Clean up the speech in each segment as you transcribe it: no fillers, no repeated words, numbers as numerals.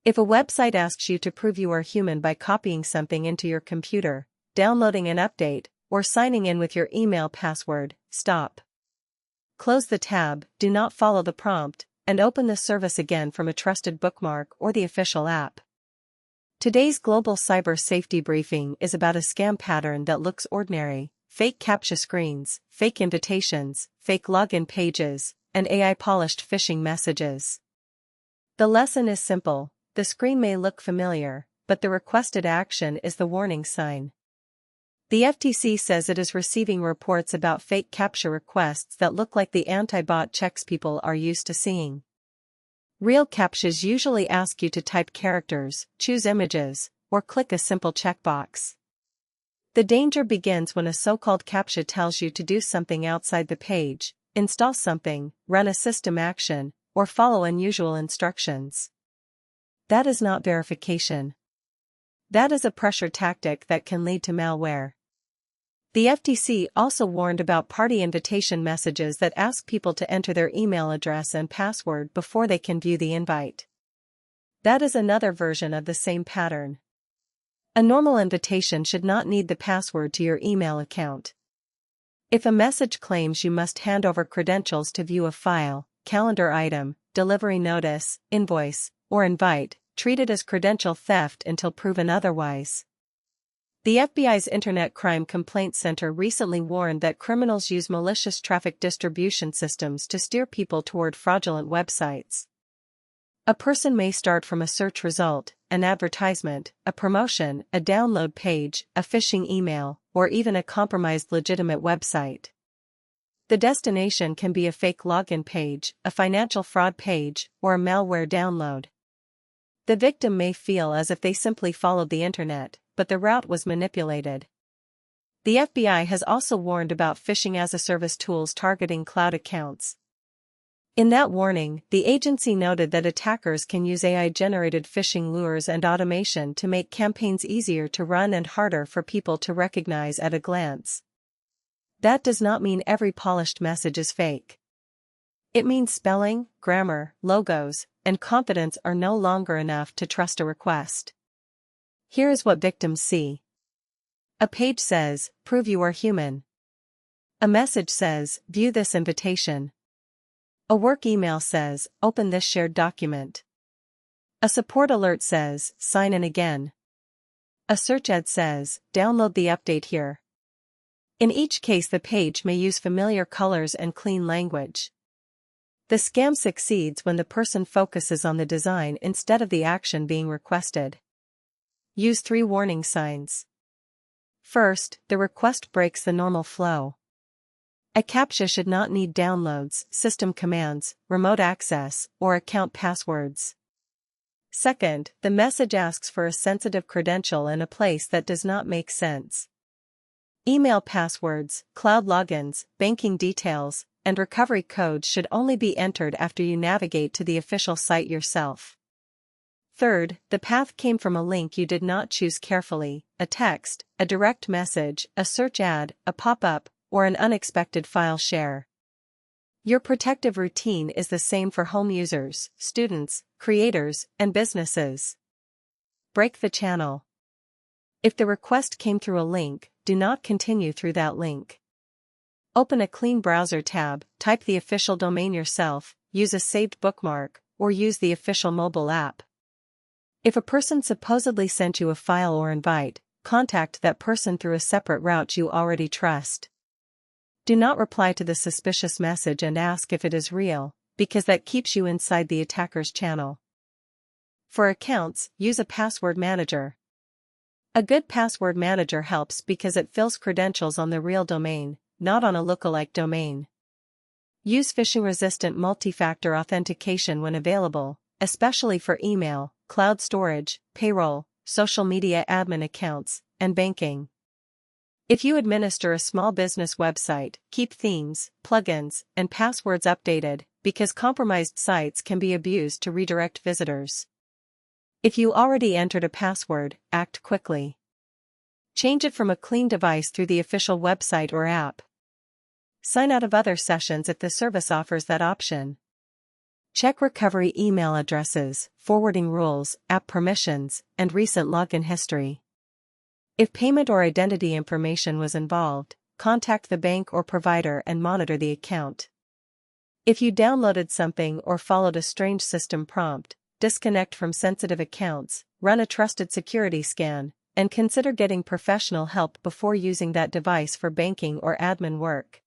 If a website asks you to prove you are human by copying something into your computer, downloading an update, or signing in with your email password, stop. Close the tab, do not follow the prompt, and open the service again from a trusted bookmark or the official app. Today's global cyber safety briefing is about a scam pattern that looks ordinary: fake CAPTCHA screens, fake invitations, fake login pages, and AI-polished phishing messages. The lesson is simple: the screen may look familiar, but the requested action is the warning sign. The FTC says it is receiving reports about fake CAPTCHA requests that look like the anti-bot checks people are used to seeing. Real CAPTCHAs usually ask you to type characters, choose images, or click a simple checkbox. The danger begins when a so-called CAPTCHA tells you to do something outside the page, install something, run a system action, or follow unusual instructions. That is not verification. That is a pressure tactic that can lead to malware. The FTC also warned about party invitation messages that ask people to enter their email address and password before they can view the invite. That is another version of the same pattern. A normal invitation should not need the password to your email account. If a message claims you must hand over credentials to view a file, calendar item, delivery notice, invoice, or invite, treat it as credential theft until proven otherwise. The FBI's Internet Crime Complaint Center recently warned that criminals use malicious traffic distribution systems to steer people toward fraudulent websites. A person may start from a search result, an advertisement, a promotion, a download page, a phishing email, or even a compromised legitimate website. The destination can be a fake login page, a financial fraud page, or a malware download. The victim may feel as if they simply followed the internet, but the route was manipulated. The FBI has also warned about phishing-as-a-service tools targeting cloud accounts. In that warning, the agency noted that attackers can use AI-generated phishing lures and automation to make campaigns easier to run and harder for people to recognize at a glance. That does not mean every polished message is fake. It means spelling, grammar, logos, and confidence are no longer enough to trust a request. Here is what victims see. A page says, "Prove you are human." A message says, "View this invitation." A work email says, "Open this shared document." A support alert says, "Sign in again." A search ad says, "Download the update here." In each case, the page may use familiar colors and clean language. The scam succeeds when the person focuses on the design instead of the action being requested. Use 3 warning signs. First, the request breaks the normal flow. A CAPTCHA should not need downloads, system commands, remote access, or account passwords. Second, the message asks for a sensitive credential in a place that does not make sense. Email passwords, cloud logins, banking details, and recovery codes should only be entered after you navigate to the official site yourself. Third, the path came from a link you did not choose carefully, a text, a direct message, a search ad, a pop-up, or an unexpected file share. Your protective routine is the same for home users, students, creators, and businesses. Break the channel. If the request came through a link, do not continue through that link. Open a clean browser tab, type the official domain yourself, use a saved bookmark, or use the official mobile app. If a person supposedly sent you a file or invite, contact that person through a separate route you already trust. Do not reply to the suspicious message and ask if it is real, because that keeps you inside the attacker's channel. For accounts, use a password manager. A good password manager helps because it fills credentials on the real domain, not on a lookalike domain. Use phishing-resistant multi-factor authentication when available, especially for email, cloud storage, payroll, social media admin accounts, and banking. If you administer a small business website, keep themes, plugins, and passwords updated, because compromised sites can be abused to redirect visitors. If you already entered a password, act quickly. Change it from a clean device through the official website or app. Sign out of other sessions if the service offers that option. Check recovery email addresses, forwarding rules, app permissions, and recent login history. If payment or identity information was involved, contact the bank or provider and monitor the account. If you downloaded something or followed a strange system prompt, disconnect from sensitive accounts, run a trusted security scan, and consider getting professional help before using that device for banking or admin work.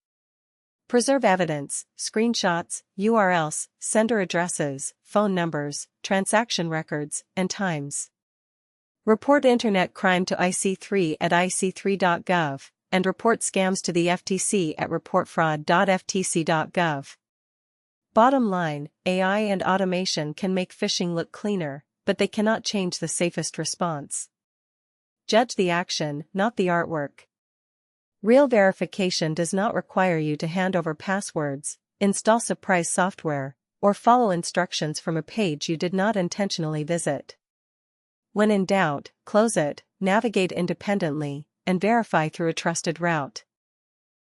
Preserve evidence, screenshots, URLs, sender addresses, phone numbers, transaction records, and times. Report internet crime to IC3 at ic3.gov, and report scams to the FTC at reportfraud.ftc.gov. Bottom line, AI and automation can make phishing look cleaner, but they cannot change the safest response. Judge the action, not the artwork. Real verification does not require you to hand over passwords, install surprise software, or follow instructions from a page you did not intentionally visit. When in doubt, close it, navigate independently, and verify through a trusted route.